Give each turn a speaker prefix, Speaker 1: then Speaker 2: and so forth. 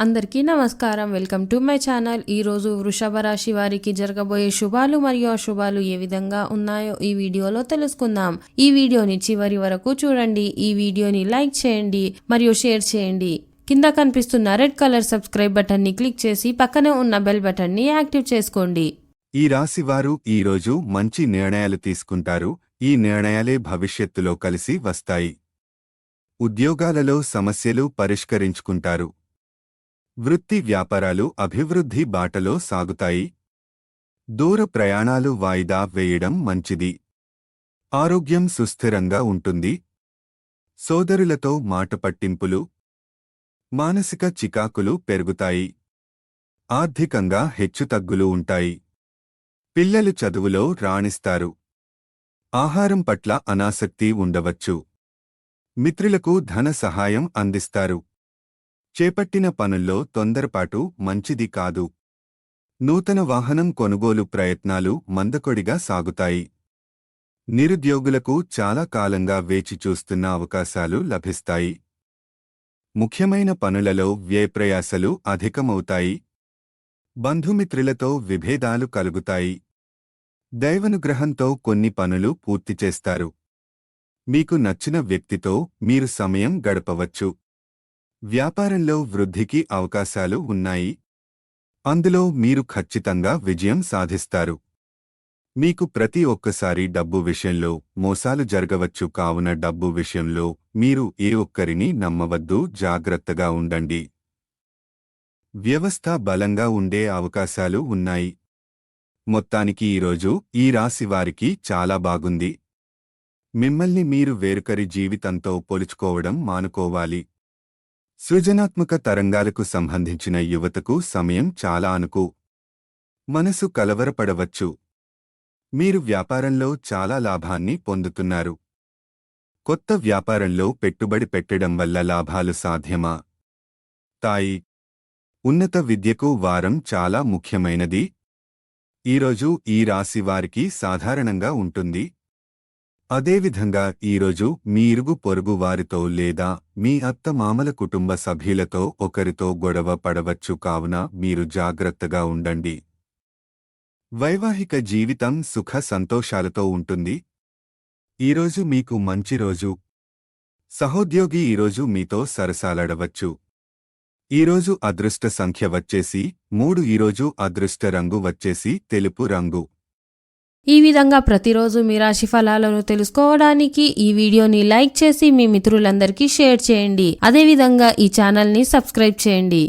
Speaker 1: అందరికీ నమస్కారం. Welcome to my channel. ఈరోజు వృషభ రాశి వారికి జరగబోయే శుభాలు మరియు అశుభాలు ఏ విధంగా ఉన్నాయో ఈ వీడియోలో తెలుసుకుందాం. ఈ వీడియోని చివరి వరకు చూడండి. ఈ వీడియోని లైక్ చేయండి మరియు షేర్ చేయండి. కింద కనిపిస్తున్న రెడ్ కలర్ సబ్స్క్రైబ్ బటన్ ని క్లిక్ చేసి పక్కనే ఉన్న బెల్ బటన్ ని యాక్టివ్ చేసుకోండి.
Speaker 2: ఈ రాశివారు ఈరోజు మంచి నిర్ణయాలు తీసుకుంటారు. ఈ నిర్ణయాలే భవిష్యత్తులో కలిసి వస్తాయి. ఉద్యోగాలలో సమస్యలు పరిష్కరించుకుంటారు. వృత్తి వ్యాపారాలు అభివృద్ధి బాటలో సాగుతాయి. దూర ప్రయాణాలు వాయిదా వేయడం మంచిది. ఆరోగ్యం సుస్థిరంగా ఉంటుంది. సోదరులతో మాట పట్టింపులు, మానసిక చికాకులు పెరుగుతాయి. ఆర్థికంగా హెచ్చుతగ్గులు ఉంటాయి. పిల్లలు చదువులో రాణిస్తారు. ఆహారం పట్ల అనాసక్తి ఉండవచ్చు. మిత్రులకు ధన సహాయం అందిస్తారు. చేపట్టిన పనుల్లో తొందరపాటు మంచిది కాదు. నూతన వాహనం కొనుగోలు ప్రయత్నాలు మందకొడిగా సాగుతాయి. నిరుద్యోగులకు చాలా కాలంగా వేచి చూస్తున్న అవకాశాలు లభిస్తాయి. ముఖ్యమైన పనులలో వ్యయప్రయాసలు అధికమవుతాయి. బంధుమిత్రులతో విభేదాలు కలుగుతాయి. దైవానుగ్రహంతో కొన్ని పనులు పూర్తి చేస్తారు. మీకు నచ్చిన వ్యక్తితో మీరు సమయం గడపవచ్చు. వ్యాపారంలో వృద్ధికి అవకాశాలు ఉన్నాయి. అందులో మీరు ఖచ్చితంగా విజయం సాధిస్తారు. మీకు ప్రతి ఒక్కసారి డబ్బు విషయంలో మోసాలు జరగవచ్చు. కావున డబ్బు విషయంలో మీరు ఏ ఒక్కరిని నమ్మవద్దు. జాగ్రత్తగా ఉండండి. వ్యవస్థ బలంగా ఉండే అవకాశాలు ఉన్నాయి. మొత్తానికి ఈరోజు ఈ రాశివారికి చాలా బాగుంది. మిమ్మల్ని మీరు వేరొకరి జీవితంతో పోల్చుకోవడం మానుకోవాలి. సృజనాత్మక తరంగాలకు సంబంధించిన యువతకు సమయం చాలా అనుకు. మనసు కలవరపడవచ్చు. మీరు వ్యాపారంలో చాలా లాభాన్ని పొందుతున్నారు. కొత్త వ్యాపారంలో పెట్టుబడి పెట్టడం వల్ల లాభాలు సాధ్యమా? తాయి ఉన్నత విద్యకు వారం చాలా ముఖ్యమైనది. ఈరోజు ఈ రాశి వారికి సాధారణంగా ఉంటుంది. అదేవిధంగా ఈరోజు మీ ఇరుగు పొరుగు వారితో లేదా మీ అత్తమామల కుటుంబ సభ్యులతో ఒకరితో గొడవ పడవచ్చు. కావున మీరు జాగ్రత్తగా ఉండండి. వైవాహిక జీవితం సుఖ సంతోషాలతో ఉంటుంది. ఈరోజు మీకు మంచి రోజు. సహోద్యోగి ఈరోజు మీతో సరసాలాడవచ్చు. ఈరోజు అదృష్ట సంఖ్య వచ్చేసి 3. ఈరోజు అదృష్ట రంగు వచ్చేసి తెలుపు రంగు.
Speaker 1: ఈ విధంగా ప్రతిరోజు మీ రాశి ఫలాలను తెలుసుకోవడానికి ఈ వీడియోని లైక్ చేసి మీ మిత్రులందరికీ షేర్ చేయండి. అదేవిధంగా ఈ ఛానల్ని సబ్స్క్రైబ్ చేయండి.